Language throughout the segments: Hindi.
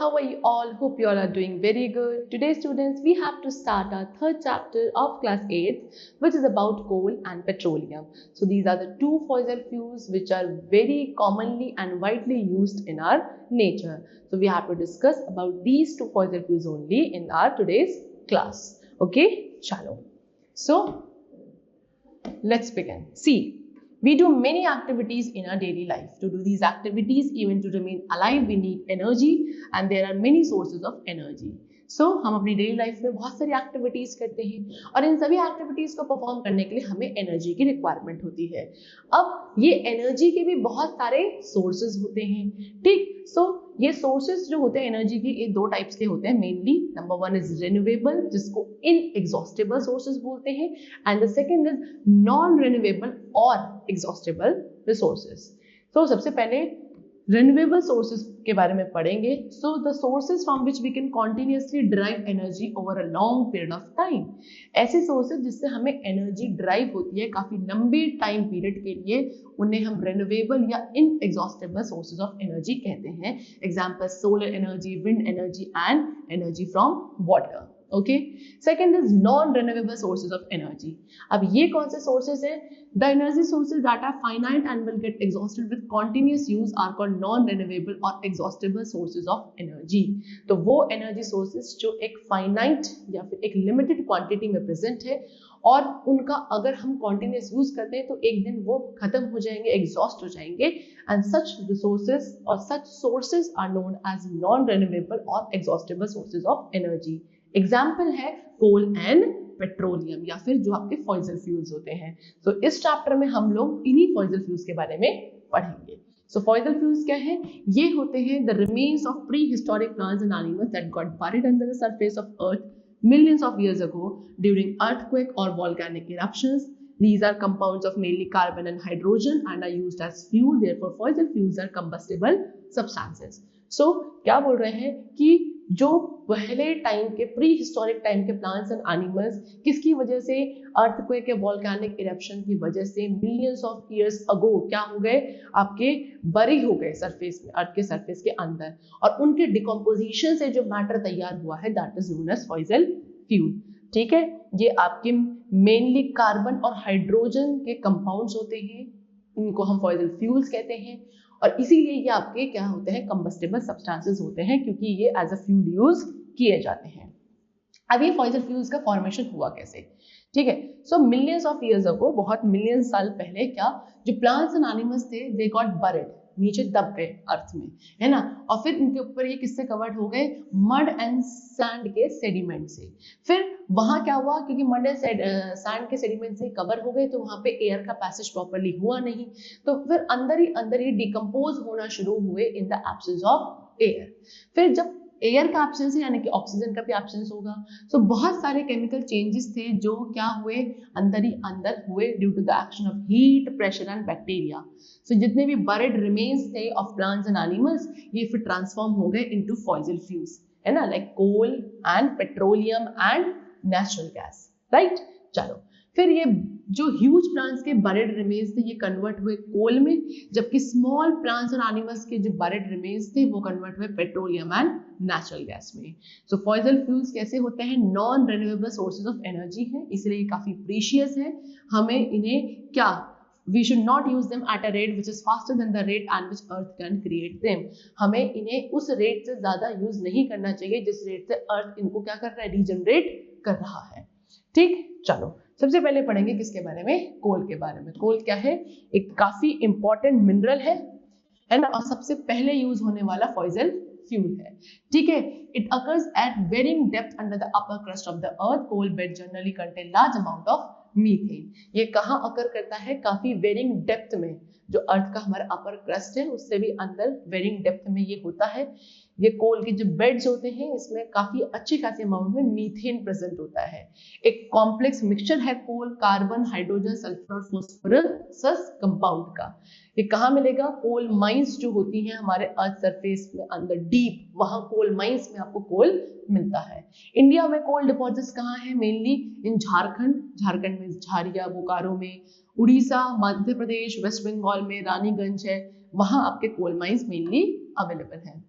How are you all? Hope you all are doing very good. Today, students, we have to start our third chapter of class 8, which is about coal and petroleum. So these are the two fossil fuels which are very commonly and widely used in our nature. So we have to discuss about these two fossil fuels only in our today's class. Okay, chalo. So let's begin. See, we do many activities in our daily life. To do these activities, even to remain alive, we need energy, and there are many sources of energy. So हम अपनी डेली लाइफ में बहुत सारी एक्टिविटीज करते हैं और इन सभी एक्टिविटीज को परफॉर्म करने के लिए हमें एनर्जी की रिक्वायरमेंट होती है। अब ये एनर्जी के भी बहुत सारे सोर्सेज होते हैं, ठीक। सो ये सोर्सेज जो होते हैं एनर्जी के, ये दो टाइप्स के होते हैं mainly. Number one is renewable, जिसको इनएग्जॉस्टेबल सोर्सेज बोलते हैं, and the second is non renewable और एग्जॉस्टेबल रिसोर्सेज। तो सबसे पहले रिन्यूएबल सोर्सेज के बारे में पढ़ेंगे। So the sources from which we can continuously drive energy over a long period of time. ऐसे सोर्सेज जिससे हमें एनर्जी ड्राइव होती है काफी लंबे टाइम पीरियड के लिए, उन्हें हम रिन्यूएबल या इनएग्जॉस्टेबल सोर्सेज ऑफ एनर्जी कहते हैं। Example solar energy, wind energy and energy from water. Okay, second is non renewable sources of energy. अब ये कौन से सोर्सेज हैं? The energy sources that are finite and will get exhausted with continuous use are called non renewable और एग्जॉस्टेबल सोर्सेज ऑफ एनर्जी। तो वो एनर्जी सोर्सेज जो एक फाइनाइट या फिर एक लिमिटेड क्वांटिटी में प्रेजेंट है और उनका अगर हम कॉन्टिन्यूअस यूज करते हैं तो एक दिन वो खत्म हो जाएंगे, एग्जॉस्ट हो जाएंगे, एंड सच रिसोर्सेज और such sources are known as non renewable और exhaustible sources of energy. Example है कोल एंड पेट्रोलियम या फिर जो आपके फॉसिल फ्यूल्स होते हैं। तो इस चैप्टर में हम लोग इन्हीं फॉसिल फ्यूल्स के बारे में पढ़ेंगे। सो फॉसिल फ्यूल्स क्या है? ये होते हैं the remains of pre historic plants and animals that got buried under the surface of earth millions of years ago during earthquake or volcanic eruptions. These are compounds of mainly carbon and hydrogen and are used as fuel. Therefore, fossil fuels are combustible substances. So, क्या बोल रहे हैं कि जो पहले टाइम के प्री हिस्टोरिक टाइम के प्लांट्स एंड एनिमल्स किसकी वजह से, अर्थक्वेक या वोल्केनिक इरप्शन की वजह से मिलियंस ऑफ इयर्स अगो क्या हो गए, आपके बरी हो गए सरफेस में, अर्थ के सरफेस के अंदर, और उनके डिकम्पोजिशन से जो मैटर तैयार हुआ है that is known as fossil fuel. ठीक है, ये आपके मेनली कार्बन और हाइड्रोजन के कंपाउंड्स होते हैं, इनको हम फॉसिल फ्यूल्स कहते हैं, और इसीलिए ये आपके क्या होते हैं, कंबस्टेबल सब्सटेंसेस होते हैं, क्योंकि ये एज अ फ्यूल यूज किए जाते हैं। अब ये फॉसिल फ्यूल्स का फॉर्मेशन हुआ कैसे? ठीक है, सो मिलियंस ऑफ इयर्स अगो, बहुत मिलियन साल पहले, क्या जो प्लांट्स एंड एनिमल्स थे दे गॉट बरीड, नीचे दब गए अर्थ में, है ना, और फिर इनके ऊपर ये किससे कवर्ड हो गए, मड एंड सैंड के सेडिमेंट से। फिर वहां क्या हुआ, क्योंकि मड एंड सैंड के सेडिमेंट से कवर हो गए तो वहां पे एयर का पैसेज प्रॉपर्ली हुआ नहीं, तो फिर अंदर ही डिकम्पोज होना शुरू हुए इन द एब्सेंस ऑफ एयर। फिर जब एयर का एब्सेंस है यानी कि ऑक्सीजन का भी एब्सेंस होगा, तो बहुत सारे केमिकल चेंजेस थे जो क्या हुए, अंदर ही अंदर हुए due to the action of heat, pressure and bacteria. So जितने भी बरीड रिमेन्स थे ऑफ प्लांट्स एंड एनिमल्स, ये फिर ट्रांसफॉर्म हो गए इनटू फॉसिल फ्यूल्स, है ना, like coal and petroleum and natural gas, right. चलो, फिर ये जो ह्यूज प्लांट्स के बरीड रिमेन्स थे ये कन्वर्ट हुए कोल में, जबकि स्मॉल प्लांट्स और एनिमल्स के जो बरीड रिमेन्स थे वो कन्वर्ट हुए पेट्रोलियम एंड नेचुरल गैस में। सो फॉसिल फ्यूल्स कैसे होते हैं, non renewable sources of energy है, इसलिए ये काफी प्रीशियस है। हमें इन्हें क्या, we should not use them at a rate which is faster than the rate at which earth can create them. हमें इन्हें उस रेट से ज्यादा यूज नहीं करना चाहिए जिस रेट से अर्थ इनको क्या कर रहा है, रीजनरेट कर रहा है। ठीक, चलो सबसे पहले पढ़ेंगे किसके बारे में, कोल के बारे में। कोल क्या है, एक काफी इंपॉर्टेंट मिनरल है ना, और सबसे पहले यूज होने वाला फॉसिल फ्यूल है। ठीक है, it occurs at varying depth under the upper crust of the earth. Coal bed generally contain large amount of methane. ये कहाँ अकर करता है, काफी वेरिंग डेप्थ में, जो अर्थ का हमारा अपर क्रस्ट है उससे भी अंदर वेरिंग डेप्थ में ये होता है। ये कोल के जो बेड्स होते हैं इसमें काफी अच्छी खासी अमाउंट में मीथेन प्रेजेंट होता है। एक कॉम्प्लेक्स मिक्सचर है कोल, कार्बन, हाइड्रोजन, सल्फर और फॉस्फोरस कंपाउंड का। ये कहाँ मिलेगा, कोल माइंस जो होती हैं हमारे अर्थ सरफेस में अंदर डीप, वहां कोल माइंस में आपको कोल मिलता है। इंडिया में कोल डिपॉजिट्स कहाँ है, मेनली इन झारखंड में झारिया, बोकारो में, उड़ीसा, मध्य प्रदेश, वेस्ट बंगाल में रानीगंज है, वहां आपके कोल माइंस मेनली अवेलेबल है।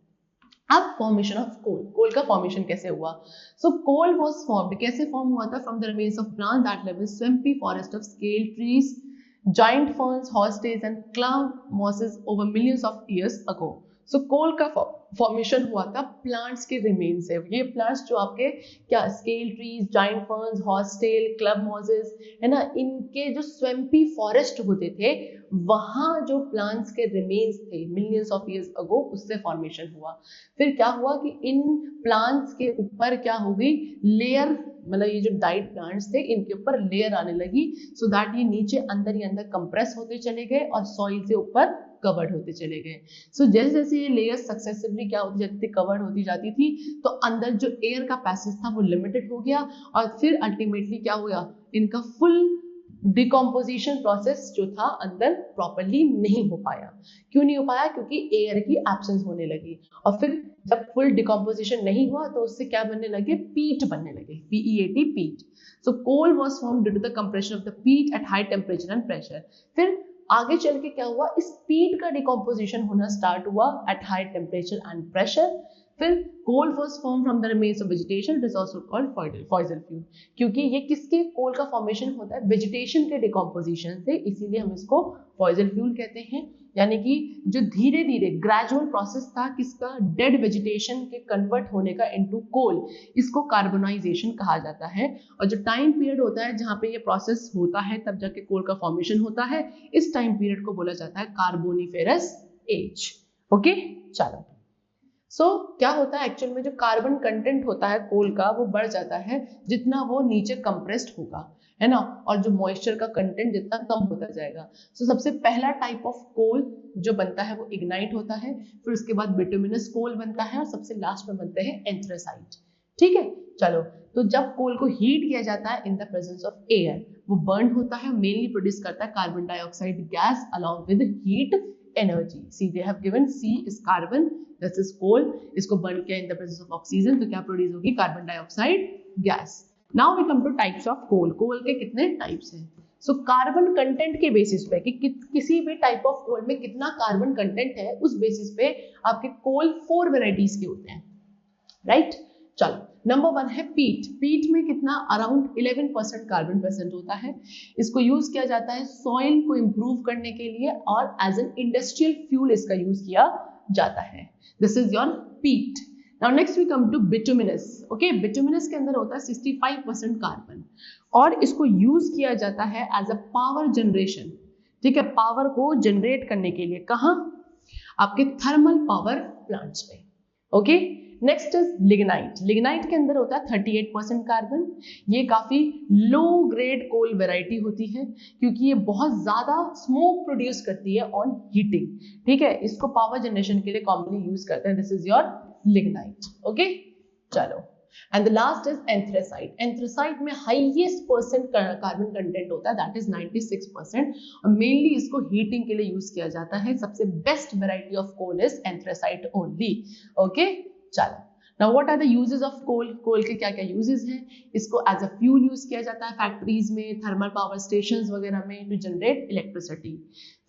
अब फॉर्मेशन ऑफ कोल, कोल का फॉर्मेशन कैसे हुआ? सो कोल वाज फॉर्म्ड, कैसे फॉर्म हुआ था? From the remains of plant that live in swampy forest of scale trees, giant ferns, horsetails and clump mosses over millions of years ago. So कोल का फॉर्मेशन हुआ था प्लांट्स के रिमेन से। ये प्लांट्स जो आपके क्या scale trees, giant ferns, horsetail, club mosses है ना, इनके जो स्वैम्पी फॉरेस्ट होते थे वहां जो प्लांट्स के रिमेन्स थे मिलियंस ऑफ ईयर्स अगो, उससे फॉर्मेशन हुआ। फिर क्या हुआ कि इन प्लांट्स के ऊपर क्या हो गई लेयर, मतलब ये जो डाइट प्लांट्स थे इनके ऊपर लेयर आने लगी, सो दैट ये नीचे अंदर ही अंदर कंप्रेस होते चले गए और सॉइल से ऊपर कवर्ड होते चले गए। सो जैसे जैसे ये लेयर सक्सेसिवली क्या होती जाती थी, कवर्ड होती जाती थी, तो अंदर जो एयर का पैसेज था वो लिमिटेड हो गया और फिर अल्टीमेटली क्या हुआ, इनका फुल डिकम्पोजिशन प्रोसेस जो था अंदर प्रॉपरली नहीं हो पाया। क्यों नहीं हो पाया? क्योंकि एयर की एब्सेंस होने लगी और फिर जब फुल डिकम्पोजिशन नहीं हुआ तो उससे क्या बनने लगे, पीट बनने लगे, PEAT, peat. So coal was formed due to the compression of the peat at high temperature and pressure. फिर आगे चल के क्या हुआ, इस पीट का डिकम्पोजिशन होना स्टार्ट हुआ at high temperature and pressure. फिर coal was formed from the remains of vegetation, it is also called fossil fuel. क्योंकि ये किसके कोल का फॉर्मेशन होता है, वेजिटेशन के डिकम्पोजिशन से, इसीलिए हम इसको फॉसिल फ्यूल कहते हैं। यानी कि जो धीरे धीरे ग्रेजुअल प्रोसेस था किसका, डेड वेजिटेशन के कन्वर्ट होने का इनटू कोल, इसको कार्बोनाइजेशन कहा जाता है। और जो टाइम पीरियड होता है जहाँ पे ये प्रोसेस होता है तब जाके कोल का फॉर्मेशन होता है, इस टाइम पीरियड को बोला जाता है कार्बोनिफेरस एज। ओके, चलो। क्या होता है एक्चुअल में, जो कार्बन कंटेंट होता है कोल का वो बढ़ जाता है जितना वो नीचे कंप्रेस्ड होगा, है ना, और जो मॉइस्चर का कंटेंट जितना कम होता जाएगा। सबसे पहला टाइप ऑफ कोल जो बनता है वो इग्नाइट होता है, फिर उसके बाद बिटुमिनस कोल बनता है और सबसे लास्ट में बनते हैं एंथ्रेसाइट। ठीक है, चलो। तो जब कोल को हीट किया जाता है in the presence of air, वो बर्न होता है, मेनली प्रोड्यूस करता है carbon dioxide gas along with heat energy. See they have given, C is carbon, this is coal, इसको बर्न किया in the presence of oxygen तो क्या प्रोड्यूस होगी, carbon dioxide gas. Now we come to types of coal. Coal के कितने टाइप्स हैं? कार्बन कंटेंट के बेसिस पे कि किसी भी टाइप ऑफ कोल में कितना कार्बन कंटेंट है, उस बेसिस पे आपके कोल 4 वेराइटीज के होते हैं, राइट। चलो, नंबर 1 है पीट। पीट में कितना, अराउंड 11% कार्बन प्रेजेंट होता है। इसको यूज किया जाता है सॉइल को इंप्रूव करने के लिए और एज एन इंडस्ट्रियल फ्यूल इसका यूज किया जाता है। This is your peat. Now next we come to bituminous. Okay, bituminous के अंदर होता है 65% कार्बन और इसको यूज किया जाता है एज अ पावर जनरेशन। ठीक है, पावर को जनरेट करने के लिए कहाँ, आपके थर्मल पावर प्लांट्स पे। Okay, next is lignite. Lignite के अंदर होता है 38% कार्बन। ये काफी लो ग्रेड कोल वेराइटी होती है क्योंकि ये बहुत ज्यादा स्मोक प्रोड्यूस करती है ऑन हीटिंग। ठीक है, इसको पावर जनरेशन के लिए कॉमनली यूज करते हैं। This is your lignite. Okay, चलो। And the last is anthracite. Anthracite में हाईएस्ट परसेंट कार्बन कंटेंट होता है, दैट इज 96%, और मेनली इसको हीटिंग के लिए यूज किया जाता है। सबसे best variety of coal is anthracite only. Okay, चलो। Now what are the uses of coal? Coal के क्या क्या यूजेस हैं? इसको एज अ फ्यूल यूज किया जाता है फैक्ट्रीज में, थर्मल पावर स्टेशंस वगैरह में टू जनरेट इलेक्ट्रिसिटी।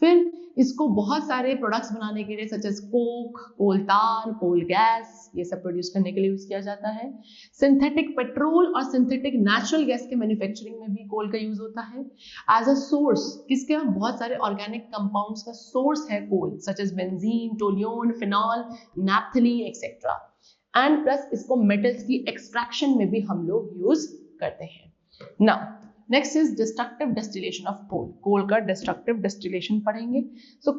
फिर इसको बहुत सारे प्रोडक्ट्स बनाने के लिए सच एज कोक, कोल तार, कोल गैस, ये सब प्रोड्यूस करने के लिए यूज किया जाता है। सिंथेटिक पेट्रोल और सिंथेटिक नेचुरल गैस के मैन्युफैक्चरिंग में भी कोल का यूज होता है। एज अ सोर्स किसके, बहुत सारे ऑर्गेनिक कंपाउंड्स का सोर्स है coal, such as benzene, toluene, phenol, naphthalene etcetera. And plus इसको मेटल्स की एक्सट्रैक्शन में भी हम लोग यूज करते हैं। Now next is destructive distillation of coal. Coal का डिस्ट्रक्टिव डिस्टिलेशन पढ़ेंगे।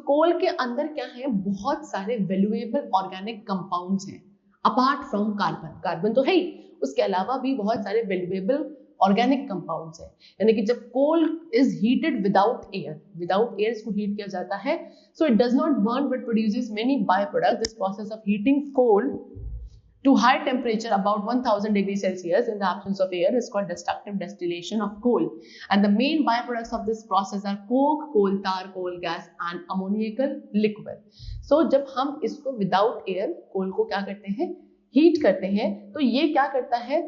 कोल के अंदर क्या है, बहुत सारे वैल्यूएबल ऑर्गेनिक कंपाउंड्स हैं अपार्ट फ्रॉम कार्बन। कार्बन तो है ही, उसके अलावा भी बहुत सारे वैल्यूएबल ऑर्गेनिक कंपाउंड्स हैं। यानी कि जब coal is heated without air इसको हीट किया जाता है, so it does not burn but produces many by products. This process of heating coal to high temperature about 1000 degrees Celsius in the absence of air is called destructive distillation of coal, and the main byproducts of this process are coke, coal tar, coal gas and ammoniacal liquid. जब हम इसको without air कोल को क्या करते हैं, हीट करते हैं, तो ये क्या करता है,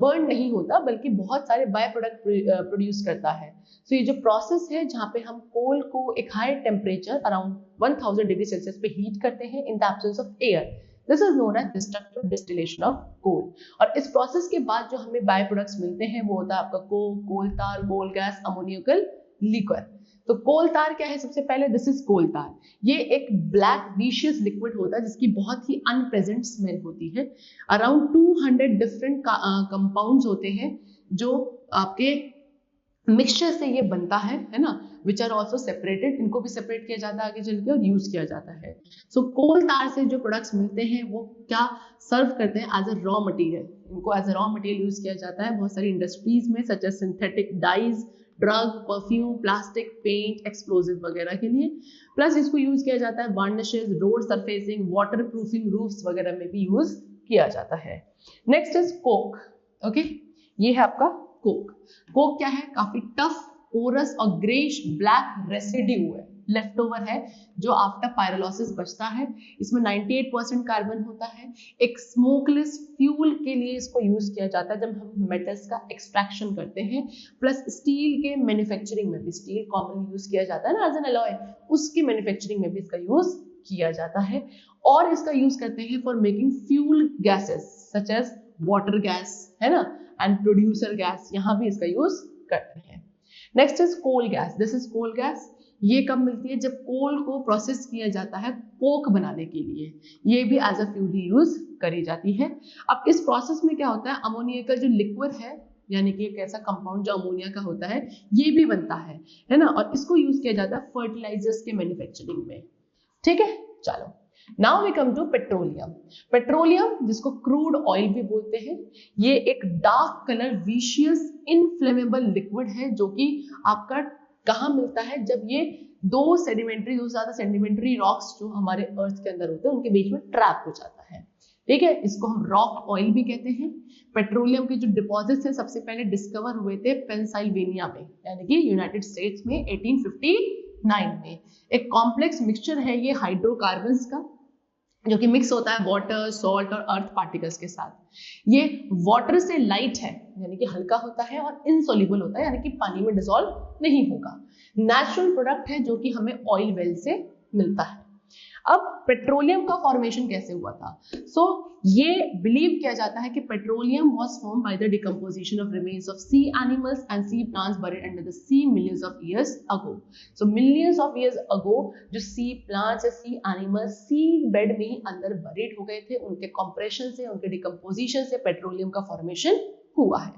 बर्न नहीं होता बल्कि बहुत सारे बाय प्रोडक्ट प्रोड्यूस करता है। ये जो प्रोसेस है जहाँ पे हम कोल को एक high temperature around 1000 degree Celsius पे हीट करते हैं in the absence of air, this is known as destructive distillation of coal. और इस प्रोसेस के बाद जो हमें बाय प्रोडक्ट्स मिलते हैं वो होता है आपका कोक, कोल तार, कोल गैस, अमोनियकल लिक्विड। तो कोल तार क्या है? सबसे पहले दिस इज कोल तार। ये एक ब्लैक विशियस लिक्विड होता है जिसकी बहुत ही अनप्लेजेंट स्मेल होती है। अराउंड 200 डिफरेंट कंपाउंड्स होते हैं जो आपके मिक्सचर से ये बनता है ना, विच आर ऑल्सो सेपरेटेड। इनको भी सेपरेट किया जाता है आगे चल के और यूज किया जाता है। सो कोल तार से जो प्रोडक्ट्स मिलते हैं वो क्या सर्व करते हैं एज अ रॉ मटेरियल। इनको as a raw material use किया जाता है बहुत सारी इंडस्ट्रीज में, such as synthetic dyes, drug, perfume, plastic, paint, explosive वगैरह के लिए। प्लस इसको यूज किया जाता है varnishes, road surfacing, waterproofing, roofs वगैरह में भी यूज किया जाता है। Next is Coke. ओके, ये है आपका कोक। कोक क्या है? काफी टफ, पोरस और ग्रेश ब्लैक रेसिड्यू है, लेफ्ट ओवर है जो आफ्टर पायरोलिसिस बचता है। इसमें 98% कार्बन होता है। एक स्मोकलेस फ्यूल के लिए इसको यूज किया जाता है जब हम मेटल्स का एक्सट्रैक्शन करते हैं। प्लस स्टील के मैन्युफैक्चरिंग में भी, स्टील कॉमन यूज किया जाता है ना एज एन अलॉय, उसकी मैन्युफैक्चरिंग में भी इसका यूज किया जाता है। और इसका यूज करते हैं for making fuel gases such as water gas, है ना, एंड प्रोड्यूसर गैस, यहाँ भी इसका यूज करते हैं। Next is coal gas. This is coal gas. ये कब मिलती है? जब कोल को प्रोसेस किया जाता है कोक बनाने के लिए, ये भी एज अ फ्यूल ही यूज करी जाती है। अब इस प्रोसेस में क्या होता है? अमोनिया का जो लिक्विड है, यानी कि एक ऐसा कंपाउंड जो अमोनिया का होता है, ये भी बनता है ना, और इसको यूज किया जाता है फर्टिलाइजर्स के मैन्युफैक्चरिंग में। ठीक है, चलो now we come to petroleum. Petroleum जिसको क्रूड ऑयल भी बोलते हैं, ये एक dark colour vicious inflammable liquid है जो कि आपका कहाँ मिलता है? जब ये दो से ज्यादा सेडिमेंट्री रॉक्स जो हमारे अर्थ के अंदर होते हैं उनके बीच में ट्रैप हो जाता है। ठीक है, इसको हम रॉक ऑयल भी कहते हैं। पेट्रोलियम के जो डिपॉजिट्स हैं सबसे पहले डिस्कवर हुए थे पेंसिल्वेनिया में, यानी कि यूनाइटेड स्टेट्स में 1859 में। एक कॉम्प्लेक्स मिक्सचर है ये हाइड्रोकार्बन्स का, जो कि मिक्स होता है वाटर, सॉल्ट और अर्थ पार्टिकल्स के साथ। ये वाटर से लाइट है, यानी कि हल्का होता है, और इनसॉल्युबल होता है, यानी कि पानी में डिसॉल्व नहीं होगा। नेचुरल प्रोडक्ट है जो कि हमें ऑयल वेल से मिलता है। अब पेट्रोलियम का फॉर्मेशन कैसे हुआ था? ये बिलीव किया जाता है कि petroleum was form by the decomposition of remains of sea animals and sea plants buried under the sea millions of years ago. So millions of years ago जो सी प्लांट्स या सी एनिमल्स सी बेड में ही अंदर बरीड हो गए थे, उनके कंप्रेशन से, उनके डिकम्पोजिशन से पेट्रोलियम का फॉर्मेशन हुआ है।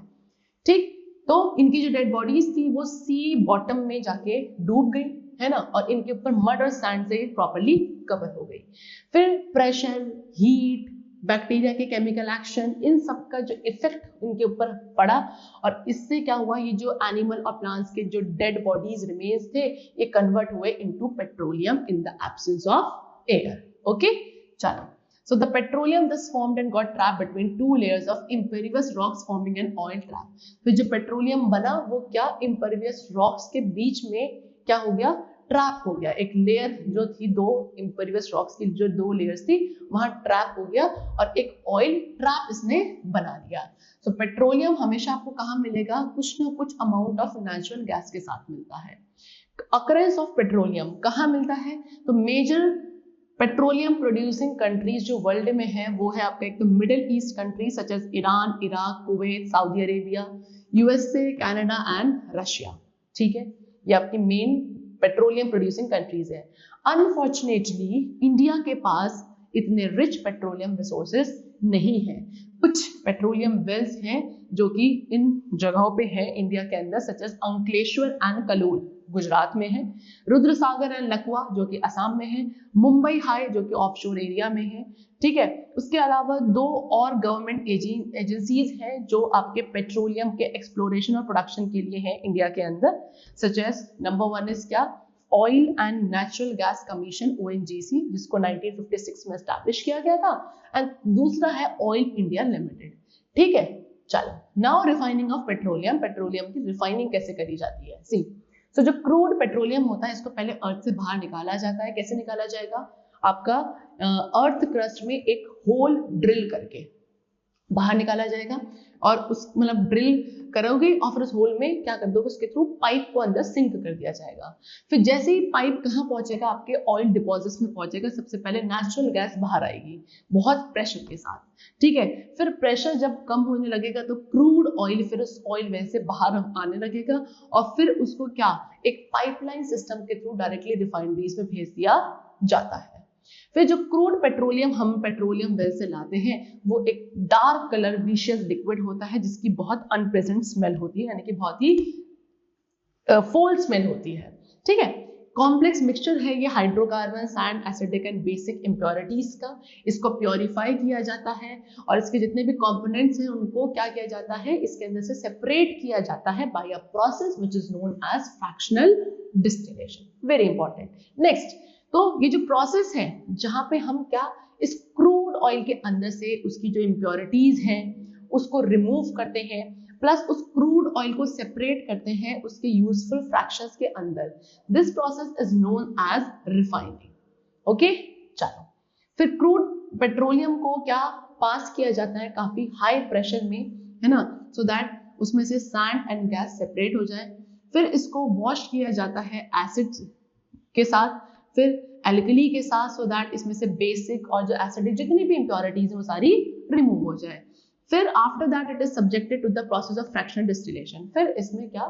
ठीक, तो इनकी जो डेड बॉडीज थी वो सी बॉटम में जाके डूब गई, है ना, और इनके ऊपर मड और सैंड से प्रॉपर्ली कवर हो गई। फिर प्रेशर, हीट, बैक्टीरिया के केमिकल एक्शन, इन सब का जो इफेक्ट इनके ऊपर पड़ा, और इससे क्या हुआ, ये जो एनिमल और प्लांट्स के जो डेड बॉडीज रिमेन्स थे ये कन्वर्ट हुए into petroleum in the absence of air. Okay, चलो, so the petroleum thus formed and got trapped between two layers of impervious rocks forming an oil trap। फिर जो पेट्रोलियम बना वो क्या, impervious rocks के बीच में क्या हो गया, ट्रैप हो गया। एक लेयर जो थी, दो इम्पेरियस रॉक्स की जो दो लेयर्स थी वहां ट्रैप हो गया और एक ऑयल ट्रैप इसने बना लिया। सो पेट्रोलियम हमेशा आपको कहाँ मिलेगा, कुछ ना कुछ अमाउंट ऑफ नेचुरल गैस के साथ मिलता है। अकरेंस ऑफ पेट्रोलियम कहाँ मिलता है? तो मेजर पेट्रोलियम प्रोड्यूसिंग कंट्रीज जो वर्ल्ड में है वो है आपका एक तो middle east country such as Iran, Iraq, Kuwait, Saudi Arabia, USA, Canada and Russia. ठीक है, ये आपकी मेन पेट्रोलियम प्रोड्यूसिंग कंट्रीज है। अनफॉर्चुनेटली इंडिया के पास इतने रिच पेट्रोलियम रिसोर्सेज नहीं है। कुछ पेट्रोलियम वेल्स हैं जो कि इन जगहों पे है इंडिया के अंदर, such as Ankleshwar and Kalol Gujarat में है, रुद्रसागर एंड लकवा जो कि असम में है, मुंबई हाई जो कि ऑफशोर एरिया में है। ठीक है, उसके अलावा दो और गवर्नमेंट एजेंसीज हैं जो आपके पेट्रोलियम के एक्सप्लोरेशन और प्रोडक्शन के लिए हैं इंडिया के अंदर, सच एज नंबर 1 इज क्या, oil and natural gas commission ONGC, जिसको 1956 में एस्टैब्लिश किया गया था, एंड दूसरा है ऑयल इंडिया लिमिटेड। ठीक है, चलो, now refining of petroleum. Petroleum की रिफाइनिंग कैसे करी जाती है? सी, तो जो क्रूड पेट्रोलियम होता है इसको पहले अर्थ से बाहर निकाला जाता है। कैसे निकाला जाएगा? आपका अर्थ क्रस्ट में एक होल ड्रिल करके, बाहर निकाला जाएगा और उस मतलब ड्रिल करोगे और फिर उस होल में क्या कर दोगे, उसके थ्रू पाइप को अंदर सिंक कर दिया जाएगा। फिर जैसे ही पाइप कहाँ पहुंचेगा, आपके ऑयल डिपॉजिट्स में पहुंचेगा, सबसे पहले नेचुरल गैस बाहर आएगी बहुत प्रेशर के साथ, ठीक है। फिर प्रेशर जब कम होने लगेगा तो क्रूड ऑयल फिर उस ऑयल वेल से बाहर आने लगेगा और फिर उसको क्या एक पाइपलाइन सिस्टम के थ्रू डायरेक्टली रिफाइनरीज में भेज दिया जाता है। फिर जो क्रूड पेट्रोलियम हम पेट्रोलियम वेल से लाते हैं वो एक डार्क कलर विशियस लिक्विड होता है जिसकी बहुत अनप्लेजेंट स्मेल होती है, यानी कि बहुत ही फोल स्मेल होती है, ठीक है। कॉम्प्लेक्स मिक्सचर है ये hydrocarbon, sand, acidic and basic impurities का। इसको प्योरीफाई किया जाता है और इसके जितने भी कंपोनेंट्स हैं उनको क्या किया जाता है, इसके अंदर से सेपरेट किया जाता है by a process which is known as fractional distillation. Very important. Next, तो ये जो प्रोसेस है जहां पे हम क्या इस क्रूड ऑयल के अंदर से उसकी जो इम्प्योरिटीज हैं उसको रिमूव करते हैं, प्लस उस क्रूड ऑयल को सेपरेट करते हैं उसके यूजफुल फ्रैक्शंस के अंदर। This process is known as refining. Okay, चलो फिर क्रूड पेट्रोलियम को क्या पास किया जाता है काफी हाई प्रेशर में, है ना, सो दैट उसमें से सैंड एंड गैस सेपरेट हो जाए। फिर इसको वॉश किया जाता है एसिड के साथ, फिर एल्कली के साथ, सो दैट इसमें से बेसिक और जो एसिडिक जितनी भी इंप्योरिटीज है वो सारी रिमूव हो जाए। फिर after that it is subjected to the process of fractional distillation. फिर इसमें क्या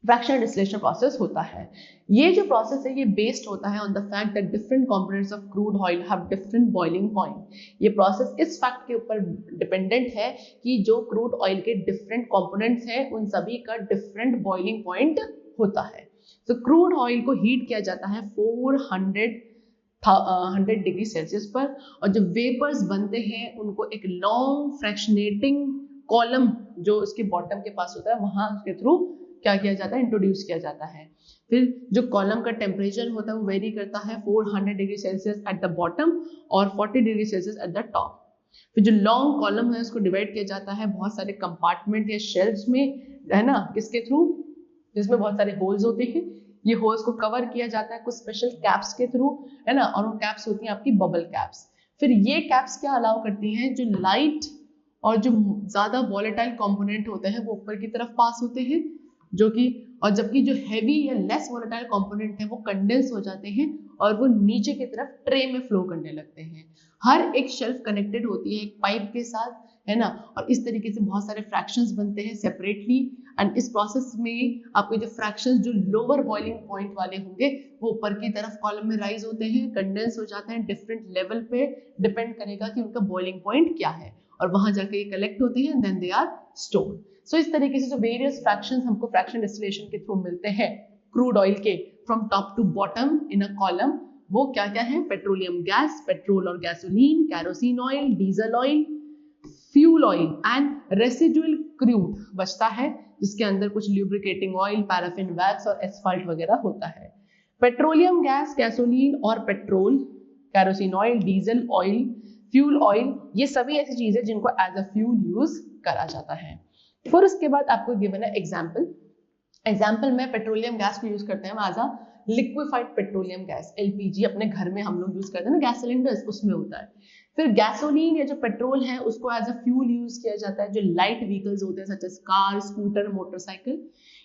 फ्रैक्शनल डिस्टिलेशन प्रोसेस होता है। ये जो प्रोसेस है ये बेस्ड होता है on the fact that different components of crude oil have different boiling point. ये प्रोसेस इस फैक्ट के ऊपर डिपेंडेंट है कि जो क्रूड ऑयल के डिफरेंट कंपोनेंट्स हैं उन सभी का डिफरेंट बॉइलिंग पॉइंट होता है। तो क्रूड ऑयल को हीट किया जाता है 400 डिग्री सेल्सियस पर और जो वेपर्स बनते हैं उनको एक लॉन्ग फ्रैक्शनेटिंग कॉलम जो उसके बॉटम के पास होता है वहां के थ्रू क्या किया जाता है, इंट्रोड्यूस किया जाता है। फिर जो कॉलम का टेम्परेचर होता है वो वेरी करता है 400 degree Celsius at the bottom और 40 degree Celsius at the top. फिर जो लॉन्ग कॉलम है उसको डिवाइड किया जाता है बहुत सारे कंपार्टमेंट या शेल्फ्स में, है ना, किसके थ्रू, जिसमें बहुत सारे होल्स होते हैं। ये होल्स को कवर किया जाता है कुछ स्पेशल कैप्स के थ्रू, है ना, और वो कैप्स होती हैं आपकी बबल कैप्स। फिर ये कैप्स क्या अलाउ करती हैं, जो लाइट और जो ज्यादा वॉलेटाइल कंपोनेंट होते हैं वो ऊपर की तरफ पास होते हैं, जो कि और जबकि जो हैवी या लेस वॉलेटाइल कंपोनेंट है वो कंडेंस हो जाते हैं और वो नीचे की तरफ ट्रे में फ्लो करने लगते हैं। हर एक शेल्फ कनेक्टेड होती है एक पाइप के साथ, है ना, और इस तरीके से बहुत सारे फ्रैक्शंस बनते हैं सेपरेटली। एंड इस प्रोसेस में आपके जो फ्रैक्शंस जो लोअर बॉइलिंग पॉइंट वाले होंगे वो ऊपर की तरफ कॉलम में राइज होते हैं, कंडेंस हो जाते हैं डिफरेंट लेवल पे, डिपेंड करेगा कि उनका बॉइलिंग पॉइंट क्या है, और वहां जाके ये कलेक्ट होते हैं, then they are stored. So इस तरीके से जो वेरियस फ्रैक्शंस हमको फ्रैक्शन डिस्टिलेशन के थ्रू मिलते हैं क्रूड ऑयल के from top to bottom in a column, वो क्या क्या है, पेट्रोलियम गैस, पेट्रोल और gasoline, kerosene oil, diesel oil, fuel oil and residual crude बचता है जिसके अंदर कुछ ल्यूब्रिकेटिंग ऑयल, पैराफिन वैक्स और एस्फाल्ट वगैरह होता है। पेट्रोलियम गैस, गैसोलीन और petrol, kerosene oil, diesel oil, fuel oil, ये सभी ऐसी चीजें जिनको एज अ फ्यूल यूज करा जाता है। फिर उसके बाद आपको गिवन है एग्जाम्पल में पेट्रोलियम गैस को यूज करते हैं as a liquefied petroleum gas, LPG अपने घर में हम लोग यूज करते हैं ना, गैस सिलेंडर्स, उसमें होता है। फिर गैसोलीन या जो पेट्रोल है उसको एज अ फ्यूल यूज किया जाता है जो लाइट व्हीकल्स होते हैं such as car, scooter, motorcycle.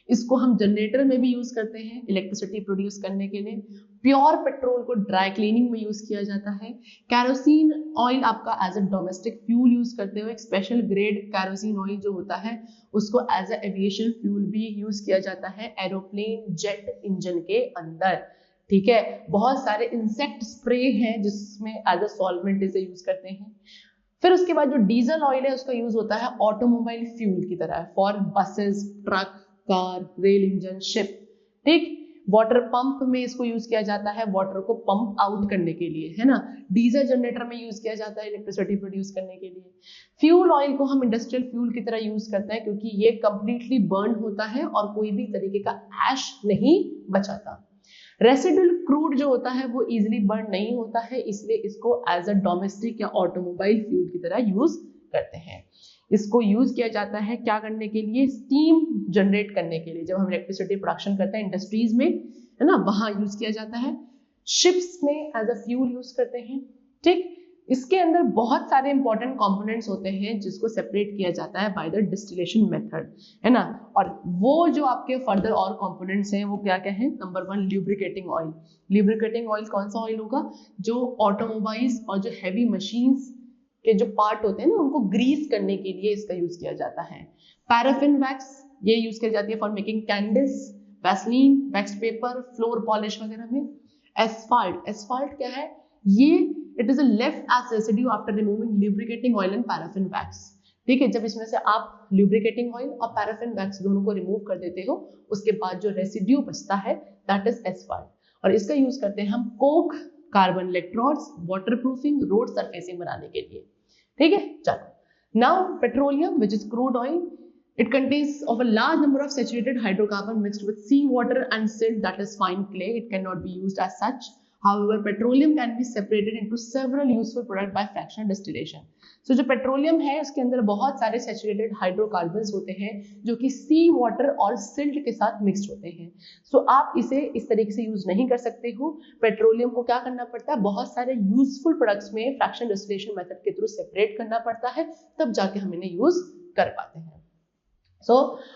इसको हम जनरेटर में भी यूज करते हैं इलेक्ट्रिसिटी प्रोड्यूस करने के लिए। प्योर पेट्रोल को ड्राई क्लीनिंग में यूज किया जाता है। कैरोसिन ऑयल आपका as a domestic fuel use करते हुए एक स्पेशल ग्रेड कैरोसिन ऑयल जो होता है उसको एज अ एविएशन फ्यूल भी यूज किया जाता है एरोप्लेन जेट इंजन के अंदर, ठीक है। बहुत सारे इंसेक्ट स्प्रे हैं जिसमें एज अ सॉल्वेंट इसे यूज करते हैं। फिर उसके बाद जो डीजल ऑयल है उसका यूज होता है ऑटोमोबाइल फ्यूल की तरह for buses, truck, car, rail engine, ship, ठीक। वाटर पंप में इसको यूज किया जाता है वाटर को पंप आउट करने के लिए, है ना। डीजल जनरेटर में यूज किया जाता है इलेक्ट्रिसिटी प्रोड्यूस करने के लिए। फ्यूल ऑयल को हम इंडस्ट्रियल फ्यूल की तरह यूज करते हैं क्योंकि ये कंप्लीटली बर्न होता है और कोई भी तरीके का ऐश नहीं बचाता। रेसिडुअल क्रूड जो होता है वो इजीली बर्न नहीं होता है, इसलिए इसको एज अ डोमेस्टिक या ऑटोमोबाइल फ्यूल की तरह यूज करते हैं। इसको यूज किया जाता है क्या करने के लिए, स्टीम जनरेट करने के लिए। जब हम इलेक्ट्रिसिटी प्रोडक्शन करते हैं इंडस्ट्रीज में, है ना, वहां यूज किया जाता है। शिप्स में एज अ फ्यूल यूज करते हैं, ठीक। इसके अंदर बहुत सारे इंपॉर्टेंट कंपोनेंट्स होते हैं जिसको सेपरेट किया जाता है बाय द डिस्टिलेशन मेथड, है ना। और वो जो आपके फर्दर और कंपोनेंट्स हैं वो क्या क्या है। Number 1 lubricating oil. Lubricating oil कौन सा ऑयल होगा, जो ऑटोमोबाइल्स और जो हैवी मशीन्स के जो पार्ट होते हैं ना उनको ग्रीस करने के लिए इसका यूज किया जाता है। पैराफिन वैक्स, ये यूज की जाती है for making candles, vaseline, wax paper, floor polish वगैरह में। एस्फाल्ट, एस्फाल्ट क्या है, ये it is a left as residue after removing lubricating oil and paraffin wax. ठीक है, जब इसमें से आप ल्यूब्रिकेटिंग ऑयल और पैराफिन वैक्स दोनों को रिमूव कर देते हो उसके बाद जो रेसिड्यू बचता है दैट इज एस्फाल्ट। और इसका यूज करते हैं हम Coke, carbon electrodes, waterproofing, road surfacing बनाने के लिए। ठीक है, चलो। Now petroleum which is crude oil, it contains of a large number of saturated hydrocarbon mixed with sea water and silt, that is fine clay. It cannot be used as such. However, petroleum can be separated into several useful products by fractional distillation. So जो पेट्रोलियम है उसके अंदर बहुत सारे सैचुरेटेड हाइड्रोकार्बन्स होते हैं जो कि सी वाटर और सिल्ट के साथ मिक्स्ड होते हैं। सो आप इसे इस तरीके से यूज नहीं कर सकते हो। पेट्रोलियम को क्या करना पड़ता है, बहुत सारे यूजफुल प्रोडक्ट्स में फ्रैक्शनल डिस्टिलेशन मेथड के थ्रू सेपरेट करना पड़ता है, तब जाके हम इन्हें यूज कर पाते हैं। सो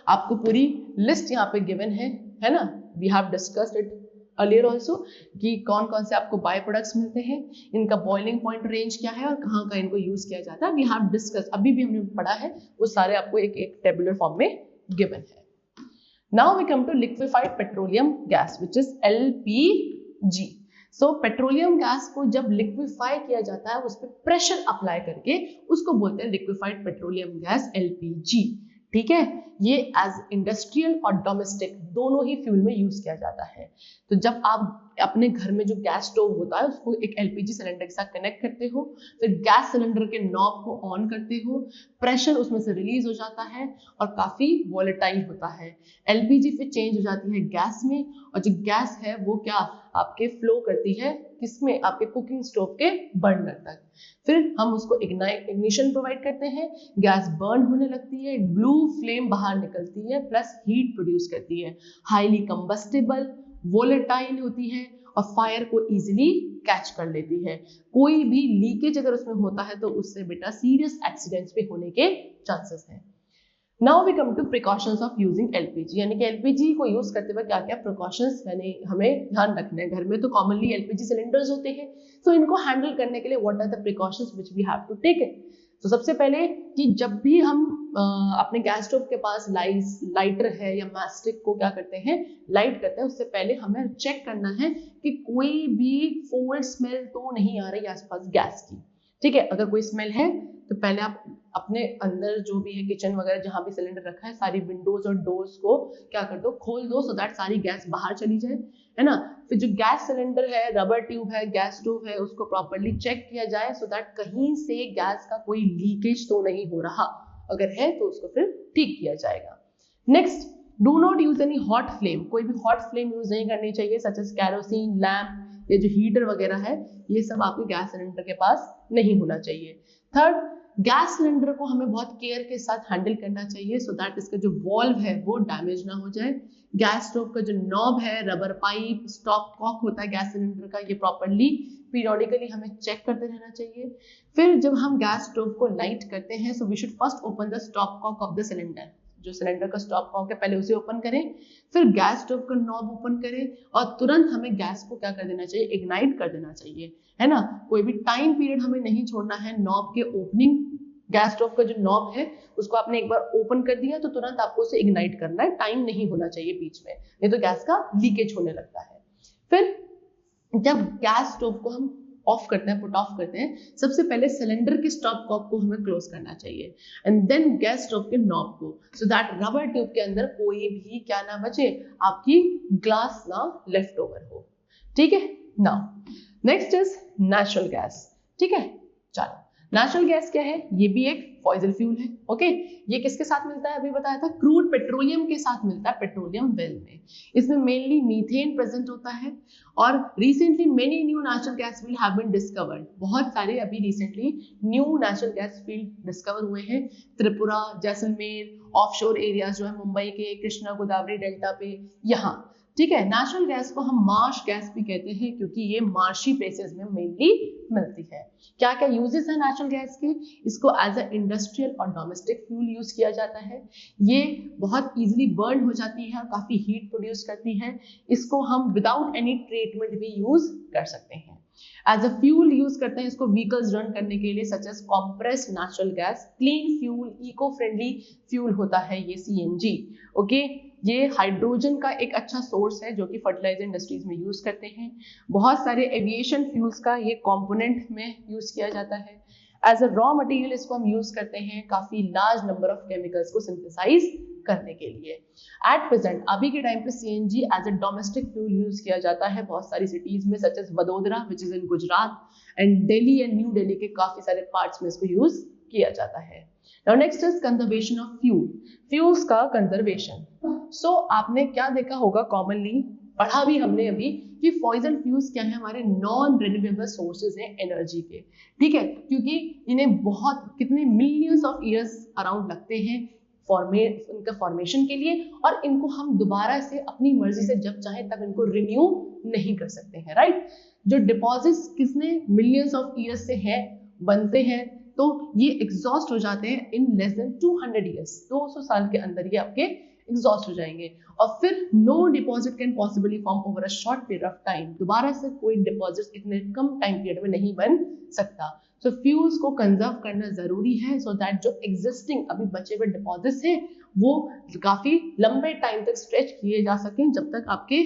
आपको पूरी लिस्ट यहाँ पे गिवन है ना। We have discussed it earlier also कि कौन कौन से आपको बाय प्रोडक्ट्स मिलते हैं, इनका बॉइलिंग पॉइंट रेंज क्या है और कहाँ का इनको यूज किया जाता है। वी हैव डिस्कस, अभी भी हमने पढ़ा है, वो सारे आपको एक टेबुलर फॉर्म में गिवन है। Now we come to liquefied petroleum gas which is LPG। So petroleum gas को जब लिक्विफाई किया जाता है उस पर प्रेशर अप्लाई करके उसको बोलते हैं लिक्विफाइड पेट्रोलियम गैस LPG। ठीक है, ये एज इंडस्ट्रियल और डोमेस्टिक दोनों ही फ्यूल में यूज किया जाता है। तो जब आप अपने घर में जो गैस स्टोव होता है उसको एक LPG सिलेंडर के साथ कनेक्ट करते हो, फिर गैस सिलेंडर के नॉब को ऑन करते हो, प्रेशर उसमें से रिलीज हो जाता है और काफी वॉलेटाइल होता है। LPG फिर चेंज हो जाती है गैस में, और जो गैस है वो क्या आपके फ्लो करती है किसमें, आपके कुकिंग स्टोव के बर्नर तक। फिर हम उसको इग्निशन प्रोवाइड करते हैं, गैस बर्न होने लगती है, ब्लू फ्लेम बाहर निकलती है प्लस हीट प्रोड्यूस करती है, हाईली कंबस्टेबल, वोलेटाइल होती है और फायर को इजीली कैच कर लेती है। कोई भी लीकेज अगर उसमें होता है तो उससे बेटा सीरियस एक्सीडेंट्स भी होने के चांसेस हैं। Now we come to precautions of using LPG, यानी कि LPG को यूज करते हुए क्या क्या प्रिकॉशंस यानी हमें ध्यान रखना है। घर में तो कॉमनली LPG सिलेंडर्स होते हैं, तो इनको हैंडल करने के लिए what are the precautions which we have to take it. तो सबसे पहले कि जब भी हम अपने गैस स्टोव के पास लाइटर है या मैस्टिक को क्या करते हैं, लाइट करते हैं, उससे पहले हमें चेक करना है कि कोई भी फोल स्मेल तो नहीं आ रही आसपास गैस की। ठीक है, अगर कोई स्मेल है तो पहले आप अपने अंदर जो भी है किचन वगैरह जहां भी सिलेंडर रखा है सारी विंडोज और डोर्स को क्या कर दो, खोल दो, सो दैट सारी गैस बाहर चली जाए, है ना। फिर जो गैस सिलेंडर है, रबर ट्यूब है, गैस स्टोव है, उसको प्रॉपर्ली चेक किया जाए सो दैट कहीं से गैस का कोई लीकेज तो नहीं हो रहा, अगर है तो उसको फिर ठीक किया जाएगा। Next, do not use any hot flame, कोई भी हॉट फ्लेम यूज नहीं करनी चाहिए, सच एज कैरोसिन, लैम्प या जो हीटर वगैरह है, ये सब आपके गैस सिलेंडर के पास नहीं होना चाहिए। थर्ड, गैस सिलेंडर को हमें बहुत केयर के साथ हैंडल करना चाहिए सो दैट इसका जो वॉल्व है वो डैमेज ना हो जाए। गैस स्टोव का जो नॉब है, रबर पाइप, स्टॉप कॉक होता है गैस सिलेंडर का, ये प्रॉपर्ली पीरियोडिकली हमें चेक करते रहना चाहिए। फिर जब हम गैस स्टोव को लाइट करते हैं so we should first open the stop cock of the cylinder, जो सिलेंडर का स्टॉप कॉक है पहले उसे ओपन करें, फिर गैस स्टोव का नॉब ओपन करें और तुरंत हमें गैस को क्या कर देना चाहिए, इग्नाइट कर देना चाहिए, है ना। कोई भी टाइम पीरियड हमें नहीं छोड़ना है नॉब के ओपनिंग। गैस स्टोव का जो नॉब है उसको आपने एक बार ओपन कर दिया तो तुरंत आपको उसे इग्नाइट करना है, टाइम नहीं होना चाहिए बीच में, नहीं तो गैस का लीकेज होने लगता है। फिर जब गैस स्टोव को हम ऑफ करते हैं, पुट ऑफ करते हैं, सबसे पहले सिलेंडर के स्टॉप कॉक को हमें क्लोज करना चाहिए एंड देन गैस स्टोव के नॉब को, सो दैट रबर ट्यूब के अंदर कोई भी क्या ना बचे, आपकी ग्लास ना लेफ्ट ओवर हो। ठीक है, now next is natural gas. ठीक है, चलो नेचुरल गैस क्या है, ये भी एक फॉसिल फ्यूल है। ओके, ये किसके साथ मिलता है, अभी बताया था, क्रूड पेट्रोलियम के साथ मिलता है पेट्रोलियम वेल में। इसमें मेनली मीथेन प्रेजेंट होता है और recently many new natural gas field have been discovered. बहुत सारे अभी recently new natural gas field discover हुए हैं, त्रिपुरा, जैसलमेर, ऑफशोर एरियाज जो है मुंबई के कृष्णा गोदावरी डेल्टा पे, यहाँ, ठीक है। नेचुरल गैस को हम मार्श गैस भी कहते हैं क्योंकि ये मार्शी प्लेसेस में मेनली मिलती है। क्या क्या यूजेस है नेचुरल गैस के, इसको एज अ इंडस्ट्रियल और डोमेस्टिक फ्यूल यूज किया जाता है। ये बहुत इजीली बर्न हो जाती है और काफी हीट प्रोड्यूस करती है। इसको हम विदाउट एनी ट्रीटमेंट भी यूज कर सकते हैं। एज अ फ्यूल यूज करते हैं इसको व्हीकल्स रन करने के लिए, such as compressed natural gas, clean fuel, eco friendly fuel होता है ये सीएनजी। ओके, ये हाइड्रोजन का एक अच्छा सोर्स है जो कि फर्टिलाइजर इंडस्ट्रीज में यूज करते हैं। बहुत सारे एविएशन फ्यूल्स का ये कंपोनेंट में यूज किया जाता है। एज अ रॉ मटेरियल इसको हम यूज करते हैं काफी लार्ज नंबर ऑफ केमिकल्स को सिंथेसाइज करने के लिए। एट प्रेजेंट अभी के टाइम पे CNG as a domestic fuel use किया जाता है बहुत सारी सिटीज में, such as Vadodara which is in Gujarat and Delhi and New Delhi के काफी सारे पार्ट्स में इसको यूज किया जाता है। Now next is conservation of fuel. Fuels का conservation. So आपने क्या देखा होगा कॉमनली, पढ़ा भी हमने अभी कि फॉसिल फ्यूल्स क्या है, हमारे नॉन रिन्यूएबल सोर्सेज हैं एनर्जी के, ठीक है, क्योंकि इन्हें बहुत कितने मिलियंस ऑफ ईयर्स अराउंड लगते हैं इनका फॉर्मेशन के लिए, और इनको हम दोबारा से अपनी मर्जी से जब चाहे तब इनको रिन्यू नहीं कर सकते हैं, राइट। जो डिपॉजिट्स कितने मिलियंस ऑफ ईयर्स से हैं बनते हैं, तो ये एग्जॉस्ट हो जाते हैं इन लेस देन 200 ईयर्स, 200 साल के अंदर ये आपके एग्जॉस्ट हो जाएंगे। और फिर no deposit can possibly form over a short period of time, दोबारा से कोई डिपॉजिट इतने कम टाइम पीरियड में नहीं बन सकता। सो फ्यूल्स को कंजर्व करना जरूरी है सो दैट जो एग्जिस्टिंग अभी बचे हुए डिपॉजिट्स हैं वो काफी लंबे टाइम तक स्ट्रेच किए जा सकें जब तक आपके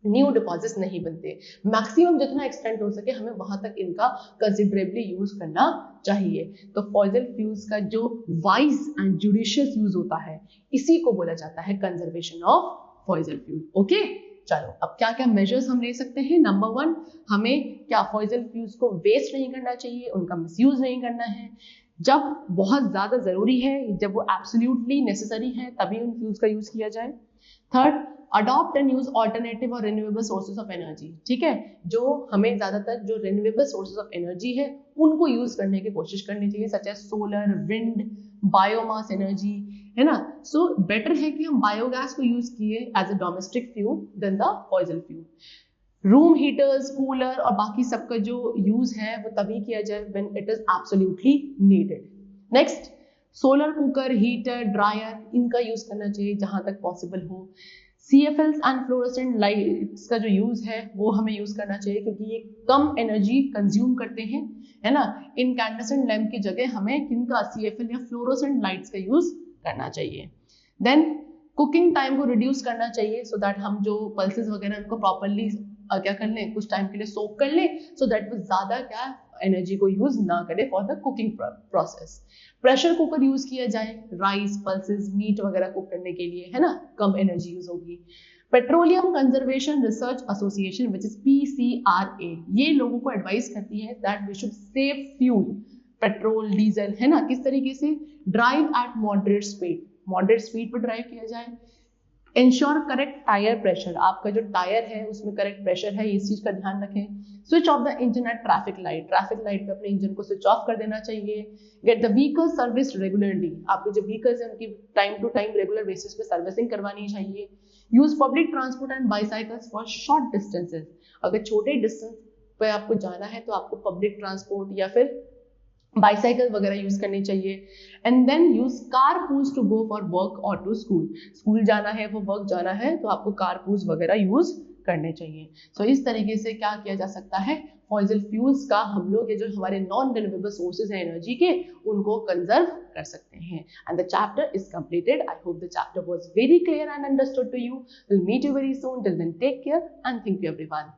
न्यू डिपॉजिट्स नहीं बनते। मैक्सिमम जितना एक्सटेंड हो सके हमें वहां तक इनका कंसिडरेबली यूज करना चाहिए। तो फॉसिल फ्यूल्स का जो वाइज एंड जुडिशियस यूज होता है इसी को बोला जाता है conservation of fossil fuel. Okay, चलो अब क्या क्या मेजर्स हम ले सकते हैं। नंबर 1, हमें क्या फॉसिल फ्यूल्स को वेस्ट नहीं करना चाहिए, उनका मिसयूज नहीं करना है। जब बहुत ज्यादा जरूरी है, जब वो एब्सोल्युटली नेसेसरी है तभी उन फ्यूल्स का यूज किया जाए। Third, adopt and use alternative और रिन्यूएबल सोर्सेज ऑफ एनर्जी, ठीक है, जो हमें ज्यादातर जो रिन्यूएबल सोर्सेज ऑफ एनर्जी है उनको यूज करने की कोशिश करनी चाहिए, such as solar, wind, biomass energy, है ना। सो बेटर है कि हम बायोगैस को यूज किए as a domestic fuel then the fossil fuel. Room heaters, cooler और बाकी सबका जो यूज है वो तभी किया जाए when it is absolutely needed. Next, solar cooker, heater, dryer, इनका यूज करना चाहिए जहां तक पॉसिबल हो। CFLs एंड फ्लोरोसेंट लाइट्स का जो यूज है वो हमें यूज करना चाहिए क्योंकि ये कम एनर्जी कंज्यूम करते हैं, है ना। इनकैंडेसेंट लैंप की जगह हमें किनका, CFL या फ्लोरोसेंट लाइट्स का यूज करना चाहिए। देन कुकिंग टाइम को रिड्यूस करना चाहिए सो दैट हम जो पल्सेस वगैरह उनको प्रॉपरली क्या कर लें, कुछ टाइम के लिए सोक कर लें सो दैट वो ज्यादा क्या एनर्जी को यूज ना करे for the cooking process. Pressure cooker use किया जाए राइस, पल्सेस, मीट वगैरह कुक करने के लिए, है ना, कम एनर्जी यूज होगी। Petroleum conservation research association which is PCRA, ये लोगों को एडवाइस करती है that we should save fuel, petrol, diesel, है ना, किस तरीके से, ड्राइव एट मॉडरेट स्पीड पर ड्राइव किया जाए। इंश्योर करेक्ट टायर प्रेशर, आपका जो टायर है उसमें करेक्ट प्रेशर है, इस चीज का ध्यान रखें। Switch off the engine at traffic light पे अपने इंजन को स्विच ऑफ कर देना चाहिए। Get the vehicle service regularly, आपके जो व्हीकल्स हैं उनकी time to time regular basis पे सर्विसिंग करवानी चाहिए। Use public transport and bicycles for short distances, अगर छोटे डिस्टेंस पे आपको जाना है तो आपको पब्लिक ट्रांसपोर्ट या फिर बाईसाइकिल वगैरह यूज करनी चाहिए। And then use carpools to go for work और टू स्कूल जाना है, वो वर्क जाना है तो आपको कारपूल्स वगैरह यूज करने चाहिए। सो इस तरीके से क्या किया जा सकता है, फॉसिल फ्यूल्स का हम लोग ये जो हमारे नॉन रिन्यूएबल सोर्सेज हैं एनर्जी के उनको कंजर्व कर सकते हैं। And the chapter is completed. I hope the chapter was very clear and understood to you. Will meet you very soon. Till then take care and thank you everyone.